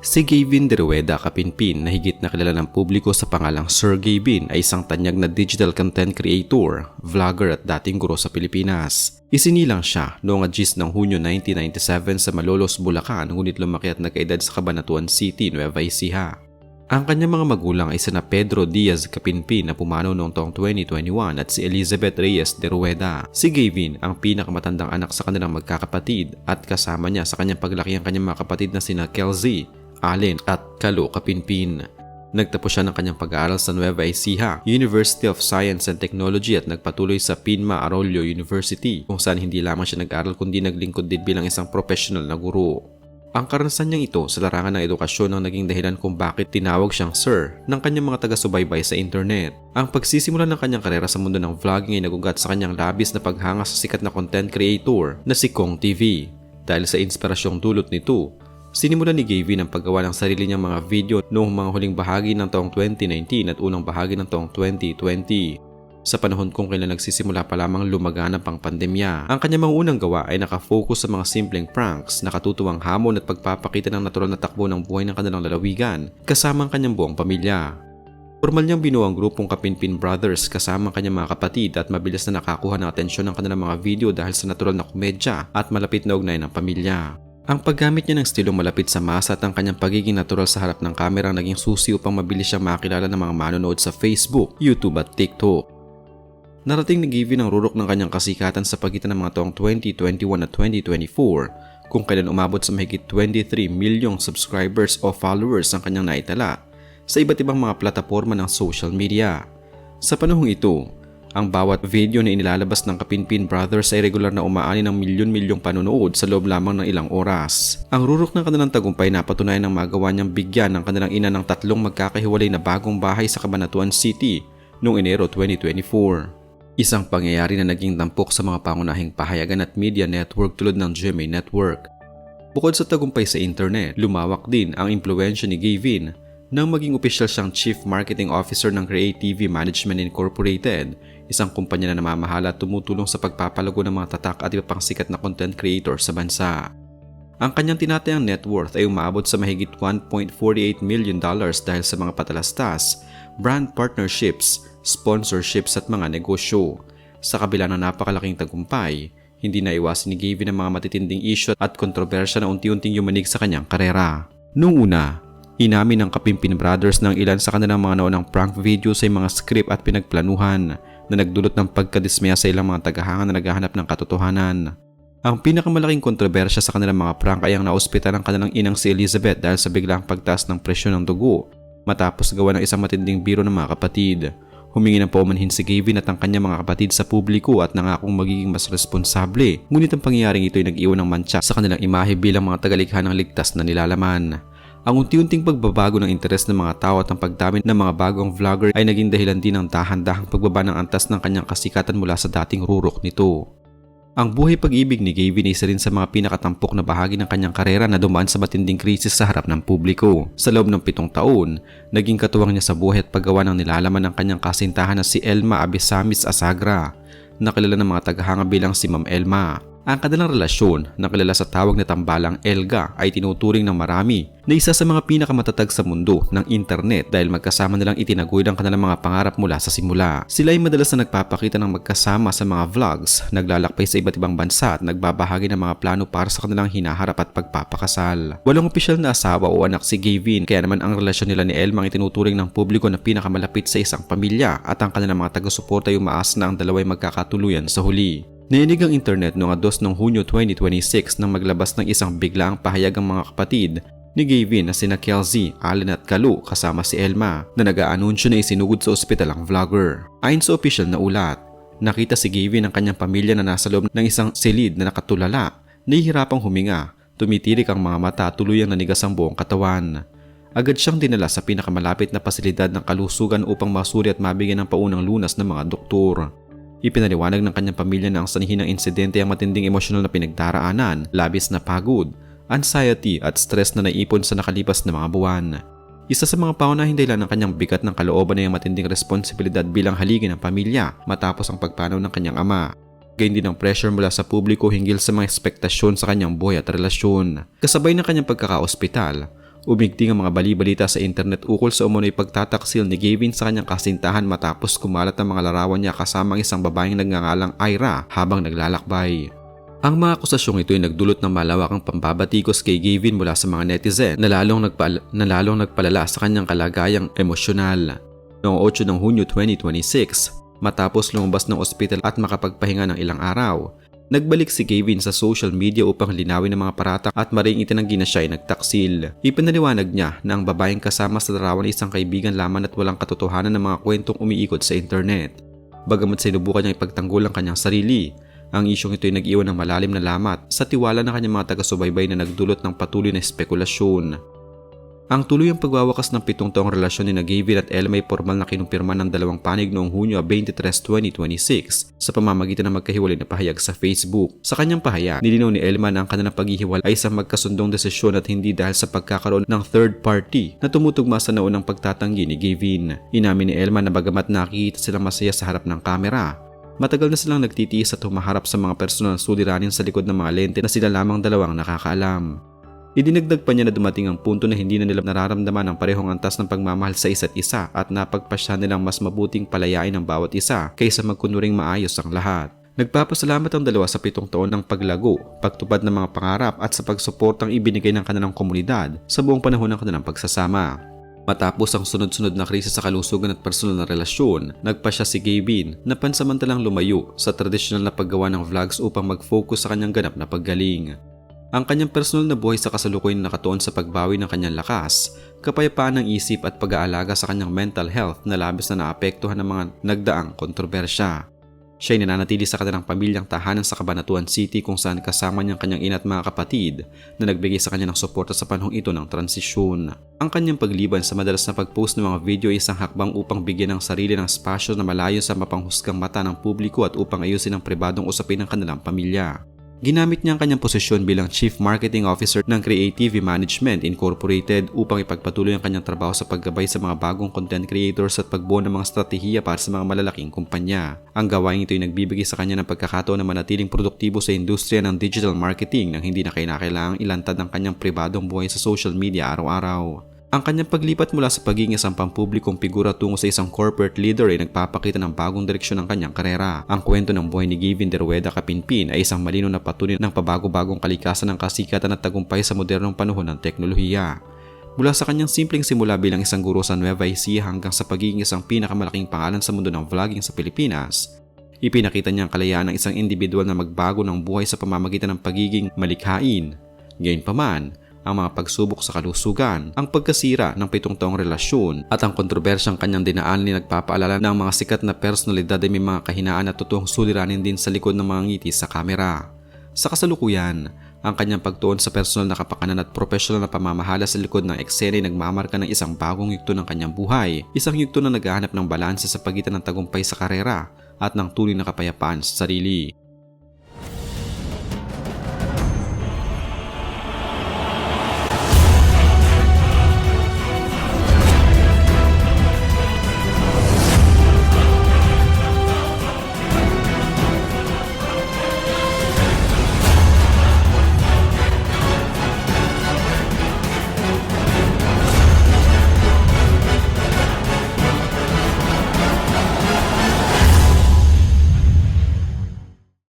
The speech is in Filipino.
Si Gavin de Rueda Capinpin na higit na kilala ng publiko sa pangalang Sir Gavin ay isang tanyag na digital content creator, vlogger at dating guro sa Pilipinas. Isinilang siya noong Agis ng Hunyo 1997 sa Malolos, Bulacan, ngunit lumaki at nagkaedad sa Cabanatuan City, Nueva Ecija. Ang kanyang mga magulang ay sina Pedro Diaz Capinpin na pumanaw noong taong 2021 at si Elizabeth Reyes de Rueda. Si Gavin ang pinakamatandang anak sa kanilang magkakapatid at kasama niya sa kanyang paglaki ang kanyang mga kapatid na sina Kelzy, Allen at Kalu Capinpin. Nagtapos siya ng kanyang pag-aaral sa Nueva Ecija University of Science and Technology at nagpatuloy sa Pinma Arroyo University kung saan hindi lamang siya nag-aral kundi naglingkod din bilang isang professional na guro. Ang karanasan niyang ito sa larangan ng edukasyon ang naging dahilan kung bakit tinawag siyang Sir ng kanyang mga taga-subaybay sa internet. Ang pagsisimula ng kanyang karera sa mundo ng vlogging ay nagugat sa kanyang labis na paghanga sa sikat na content creator na si Kong TV. Dahil sa inspirasyong dulot nito, sinimulan ni Gavin ang paggawa ng sarili niyang mga video noong mga huling bahagi ng taong 2019 at unang bahagi ng taong 2020. Sa panahon kung kailan nagsisimula pa lamang lumaganap ang pandemya, ang kanyang mga unang gawa ay nakafocus sa mga simpleng pranks, nakatutuwang hamon at pagpapakita ng natural na takbo ng buhay ng kanilang lalawigan kasama ang kanyang buong pamilya. Formal niyang binuo ang grupong Capinpin Brothers kasama ang kanyang mga kapatid at mabilis na nakakuha ng atensyon ng kanilang mga video dahil sa natural na komedya at malapit na ugnayan ng pamilya. Ang paggamit niya ng estilong malapit sa masa at ang kanyang pagiging natural sa harap ng kamera ang naging susi upang mabilis siyang makilala ng mga manonood sa Facebook, YouTube at TikTok. Narating ni Gavin ang rurok ng kanyang kasikatan sa pagitan ng mga taong 2021 at 2024 kung kailan umabot sa mahigit 23 milyong subscribers o followers ang kanyang naitala sa iba't ibang mga plataforma ng social media. Sa panahong ito, ang bawat video na inilalabas ng Capinpin Brothers ay regular na umaani ng milyon-milyong panonood sa loob lamang ng ilang oras. Ang rurok ng kanilang tagumpay na patunayan ng magawa niyang bigyan ng kanilang ina ng 3 magkakahiwalay na bagong bahay sa Cabanatuan City noong Enero 2024. Isang pangyayari na naging tampok sa mga pangunahing pahayagan at media network tulad ng GMA Network. Bukod sa tagumpay sa internet, lumawak din ang impluwensya ni Gavin nang maging opisyal siyang Chief Marketing Officer ng Creative Management Incorporated, isang kumpanya na namamahala at tumutulong sa pagpapalago ng mga tatak at iba pang sikat na content creator sa bansa. Ang kanyang tinatayang net worth ay umaabot sa mahigit $1.48 million dahil sa mga patalastas, brand partnerships, sponsorships at mga negosyo. Sa kabila ng napakalaking tagumpay, hindi naiwasan ni Gavin ang mga matitinding issue at kontrobersya na unti-unting yumanig sa kanyang karera. Noong una, inamin ng Capinpin Brothers ng ilan sa kanilang mga naunang prank videos ay mga script at pinagplanuhan na nagdulot ng pagkadismaya sa ilang mga tagahanga na naghahanap ng katotohanan. Ang pinakamalaking kontrobersya sa kanilang mga prank ay ang naospital ng kanilang inang si Elizabeth dahil sa biglang pagtaas ng presyon ng dugo matapos gawa ng isang matinding biro ng mga kapatid. Humingi ng paumanhin si Gavin at ang kanyang mga kapatid sa publiko at nangakong magiging mas responsable. Ngunit ang pangyayaring ito ay nag-iwan ng mantsa sa kanilang imahe bilang mga tagalikha ng ligtas na nilalaman. Ang unti-unting pagbabago ng interes ng mga tao at ang pagdami ng mga bagong vlogger ay naging dahilan din ng dahan-dahang pagbaba ng antas ng kanyang kasikatan mula sa dating rurok nito. Ang buhay pag-ibig ni Gavin ay isa rin sa mga pinakatampok na bahagi ng kanyang karera na dumaan sa matinding krisis sa harap ng publiko. Sa loob ng 7 taon, naging katuwang niya sa buhay at paggawa ng nilalaman ng kanyang kasintahan na si Elma Abesamis Asagra, na kilala ng mga tagahanga bilang si Ma'am Elma. Ang kanilang relasyon, na kilala sa tawag na tambalang Elga, ay tinuturing ng marami na isa sa mga pinakamatatag sa mundo ng internet dahil magkasama nilang itinaguyod ang kanilang mga pangarap mula sa simula. Sila ay madalas na nagpapakita ng magkasama sa mga vlogs, naglalakbay sa iba't ibang bansa at nagbabahagi ng mga plano para sa kanilang hinaharap at pagpapakasal. Walang opisyal na asawa o anak si Gavin, kaya naman ang relasyon nila ni Elma ay tinuturing ng publiko na pinakamalapit sa isang pamilya at ang kanilang mga taga-suporta ay umaasa na ang dalawa ay magkakatuluyan sa huli. Nainig ang internet noong 2 ng Hunyo 2026 nang maglabas ng isang biglaang pahayag ang mga kapatid ni Gavin na sina Kelzy, Allen at Kalu kasama si Elma na nag-aanunsyo na isinugod sa ospital ang vlogger. Ayon sa opisyal na ulat, nakita si Gavin ang kanyang pamilya na nasa loob ng isang silid na nakatulala, nahihirapang huminga, tumitirik ang mga mata at tuluyang nanigas ang buong katawan. Agad siyang dinala sa pinakamalapit na pasilidad ng kalusugan upang masuri at mabigyan ng paunang lunas ng mga doktor. Ipinaliwanag ng kanyang pamilya na ang sanhi ng insidente ang matinding emosyonal na pinagdaraanan, labis na pagod, anxiety at stress na naipon sa nakalipas na mga buwan. Isa sa mga paunahing dahilan ng kanyang bigat ng kalooban ay ang matinding responsibilidad bilang haligi ng pamilya matapos ang pagpanaw ng kanyang ama. Gayun din ang pressure mula sa publiko hinggil sa mga ekspektasyon sa kanyang buhay at relasyon. Kasabay ng kanyang pagkaka-ospital, Umigting ang mga bali-balita sa internet ukol sa umunoy pagtataksil ni Gavin sa kanyang kasintahan matapos kumalat ang mga larawan niya kasama ang isang babaeng nagngangalang Ira habang naglalakbay. Ang mga akusasyong ito ay nagdulot ng malawakang pambabatikos kay Gavin mula sa mga netizen na lalong nagpalala sa kanyang kalagayang emosyonal. Noong 8 ng Hunyo 2026, matapos lumabas ng ospital at makapagpahinga ng ilang araw, nagbalik si Gavin sa social media upang linawin ang mga paratang at maring itinanggi na siya ay nagtaksil. Ipinaliwanag niya na ang babaeng kasama sa larawan ay isang kaibigan lamang at walang katotohanan ng mga kwentong umiikot sa internet. Bagamat sinubukan niyang ipagtanggol ang kanyang sarili, ang isyong ito ay nag-iwan ng malalim na lamat sa tiwala ng kanyang mga taga-subaybay na nagdulot ng patuloy na espekulasyon. Ang tuluyang pagwawakas ng 7 taong relasyon ni Gavin at Elma ay formal na kinumpirma ng dalawang panig noong Hunyo 23, 2026 sa pamamagitan ng magkahiwalay na pahayag sa Facebook. Sa kanyang pahayag, nilinaw ni Elma na ang kanilang paghihiwalay ay isang magkasundong desisyon at hindi dahil sa pagkakaroon ng third party na tumutugma sa naunang pagtatanggi ni Gavin. Inamin ni Elma na bagamat nakikita silang masaya sa harap ng kamera, matagal na silang nagtitiis at humaharap sa mga personal na suliranin sa likod ng mga lente na sila lamang dalawang nakakaalam. Idinagdag pa niya na dumating ang punto na hindi na nila nararamdaman ang parehong antas ng pagmamahal sa isa't isa at napagpasya nilang mas mabuting palayain ang bawat isa kaysa magkunuring maayos ang lahat. Nagpapasalamat ang dalawa sa 7 taon ng paglago, pagtupad ng mga pangarap at sa pagsuportang ibinigay ng kanilang komunidad sa buong panahon ng kanilang pagsasama. Matapos ang sunod-sunod na krisis sa kalusugan at personal na relasyon, nagpasya si Gavin na pansamantalang lumayo sa tradisyonal na paggawa ng vlogs upang mag-focus sa kanyang ganap na paggaling. Ang kanyang personal na buhay sa kasalukuyan na nakatuon sa pagbawi ng kanyang lakas, kapayapaan ng isip at pag-aalaga sa kanyang mental health na labis na naapektuhan ng mga nagdaang kontrobersya. Siya ay nananatili sa kanilang pamilyang tahanan sa Cabanatuan City kung saan kasama niyang kanyang ina at mga kapatid na nagbigay sa kanya ng suporta sa panahong ito ng transisyon. Ang kanyang pagliban sa madalas na pag-post ng mga video ay isang hakbang upang bigyan ng sarili ng spasyo na malayo sa mapanghusgang mata ng publiko at upang ayusin ang pribadong usapin ng kanilang pamilya. Ginamit niya ang kanyang posisyon bilang Chief Marketing Officer ng Creative Management Incorporated upang ipagpatuloy ang kanyang trabaho sa paggabay sa mga bagong content creators at pagbuo ng mga estratehiya para sa mga malalaking kumpanya. Ang gawain ito ay nagbibigay sa kanya ng pagkakataon na manatiling produktibo sa industriya ng digital marketing nang hindi na kinakailangang ilantad ang kanyang pribadong buhay sa social media araw-araw. Ang kanyang paglipat mula sa pagiging isang pampublikong figura tungo sa isang corporate leader ay nagpapakita ng bagong direksyon ng kanyang karera. Ang kwento ng buhay ni Gavin de Rueda Capinpin ay isang malinaw na patunay ng pabago-bagong kalikasan ng kasikatan at tagumpay sa modernong panahon ng teknolohiya. Mula sa kanyang simpleng simula bilang isang guro sa Nueva Ecija hanggang sa pagiging isang pinakamalaking pangalan sa mundo ng vlogging sa Pilipinas, ipinakita niya ang kalayaan ng isang individual na magbago ng buhay sa pamamagitan ng pagiging malikhain. Gayunpaman, ang mga pagsubok sa kalusugan, ang pagkasira ng 7 taong relasyon at ang kontrobersyang kanyang dinaan ay nagpapaalala ng mga sikat na personalidad ay may mga kahinaan at totoong suliranin din sa likod ng mga ngiti sa kamera. Sa kasalukuyan, ang kanyang pagtuon sa personal na kapakanan at profesional na pamamahala sa likod ng eksena ay nagmamarka ng isang bagong yugto ng kanyang buhay, isang yugto na naghahanap ng balanse sa pagitan ng tagumpay sa karera at ng tunay na kapayapaan sa sarili.